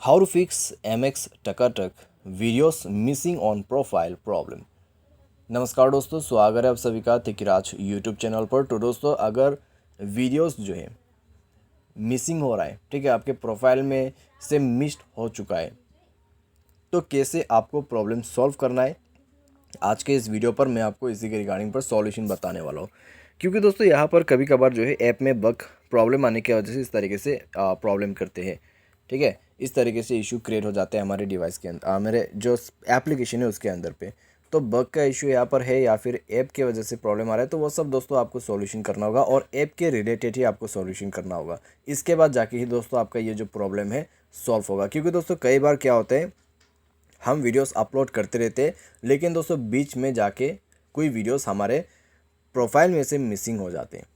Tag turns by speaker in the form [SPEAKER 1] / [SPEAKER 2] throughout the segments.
[SPEAKER 1] How to fix MX TakaTak videos missing on profile problem. नमस्कार दोस्तों, स्वागत है आप सभी का तिकिराज यूट्यूब चैनल पर। तो दोस्तों, अगर वीडियोस जो है मिसिंग हो रहा है, ठीक है, आपके प्रोफाइल में से मिस्ड हो चुका है, तो कैसे आपको प्रॉब्लम सॉल्व करना है, आज के इस वीडियो पर मैं आपको इसी के रिगार्डिंग पर सॉल्यूशन बताने वाला हूँ। क्योंकि दोस्तों यहाँ पर कभी कभार जो है ऐप में बग प्रॉब्लम आने की वजह से इस तरीके से प्रॉब्लम करते हैं, ठीक है। इस तरीके से इशू क्रिएट हो जाते हैं हमारे डिवाइस के अंदर, मेरे जो एप्लीकेशन है उसके अंदर पे। तो बग का इशू यहाँ पर है या फिर ऐप की वजह से प्रॉब्लम आ रहा है, तो वो सब दोस्तों आपको सॉल्यूशन करना होगा और ऐप के रिलेटेड ही आपको सॉल्यूशन करना होगा। इसके बाद जाके ही दोस्तों आपका ये जो प्रॉब्लम है सॉल्व होगा। क्योंकि दोस्तों कई बार क्या होता है, हम वीडियोस अपलोड करते रहते हैं, लेकिन दोस्तों बीच में जाके कोई वीडियोस हमारे प्रोफाइल में से मिसिंग हो जाते हैं,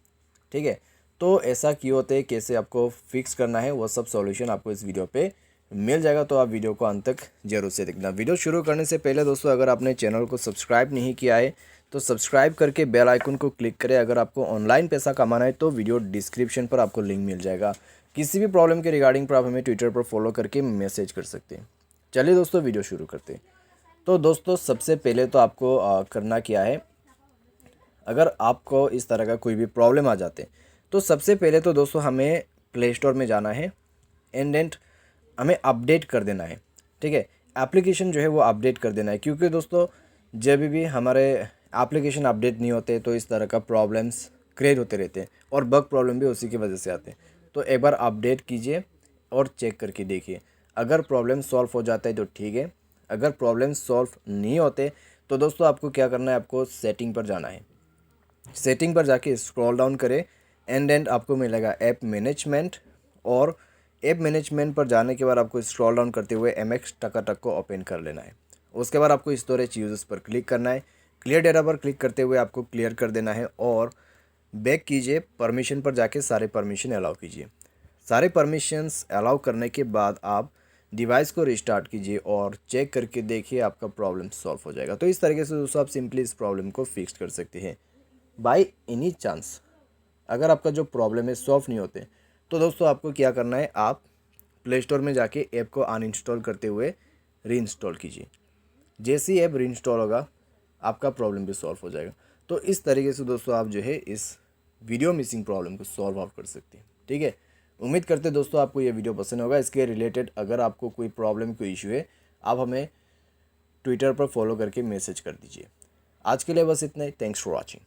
[SPEAKER 1] ठीक है। तो ऐसा क्यों होता है, कैसे आपको फिक्स करना है, वो सब सॉल्यूशन आपको इस वीडियो पे मिल जाएगा। तो आप वीडियो को अंत तक जरूर से देखना। वीडियो शुरू करने से पहले दोस्तों, अगर आपने चैनल को सब्सक्राइब नहीं किया है तो सब्सक्राइब करके बेल आइकन को क्लिक करें। अगर आपको ऑनलाइन पैसा कमाना है तो वीडियो डिस्क्रिप्शन पर आपको लिंक मिल जाएगा। किसी भी प्रॉब्लम के रिगार्डिंग पर आप हमें ट्विटर पर फॉलो करके मैसेज कर सकते हैं। चलिए दोस्तों, वीडियो शुरू करते हैं। तो दोस्तों सबसे पहले तो आपको करना क्या है, अगर आपको इस तरह का कोई भी प्रॉब्लम आ जाते तो सबसे पहले तो दोस्तों हमें प्ले स्टोर में जाना है एंड हमें अपडेट कर देना है, ठीक है। एप्लीकेशन जो है वो अपडेट कर देना है। क्योंकि दोस्तों जब भी हमारे एप्लीकेशन अपडेट नहीं होते तो इस तरह का प्रॉब्लम्स क्रिएट होते रहते हैं और बग प्रॉब्लम भी उसी की वजह से आते हैं। तो एक बार अपडेट कीजिए और चेक करके देखिए। अगर प्रॉब्लम सॉल्व हो जाता है तो ठीक है, अगर प्रॉब्लम सॉल्व नहीं होते तो दोस्तों आपको क्या करना है, आपको सेटिंग पर जाना है। सेटिंग पर जाके स्क्रॉल डाउन करें एंड आपको मिलेगा ऐप मैनेजमेंट, और ऐप मैनेजमेंट पर जाने के बाद आपको स्क्रॉल डाउन करते हुए MX टकाटक को ओपन कर लेना है। उसके बाद आपको स्टोरेज यूजर्स पर क्लिक करना है। क्लियर डेटा पर क्लिक करते हुए आपको क्लियर कर देना है और बैक कीजिए। परमिशन पर जाके सारे परमिशन अलाउ कीजिए। सारे परमिशंस अलाउ करने के बाद आप डिवाइस को रिस्टार्ट कीजिए और चेक करके देखिए आपका प्रॉब्लम सॉल्व हो जाएगा। तो इस तरीके से दोस्तों आप सिंपली इस प्रॉब्लम को फिक्स कर सकते हैं। बाई एनी चांस अगर आपका जो प्रॉब्लम है सॉल्व नहीं होते तो दोस्तों आपको क्या करना है, आप प्ले स्टोर में जाके ऐप को अनइंस्टॉल करते हुए रीइंस्टॉल कीजिए। जैसे ही ऐप रीइंस्टॉल होगा आपका प्रॉब्लम भी सॉल्व हो जाएगा। तो इस तरीके से दोस्तों आप जो है इस वीडियो मिसिंग प्रॉब्लम को सॉल्व आउट कर सकते हैं, ठीक है। उम्मीद करते हैं दोस्तों आपको ये वीडियो पसंद होगा। इसके रिलेटेड अगर आपको कोई प्रॉब्लम, कोई इशू है, आप हमें ट्विटर पर फॉलो करके मैसेज कर दीजिए। आज के लिए बस इतना ही। Thanks for watching.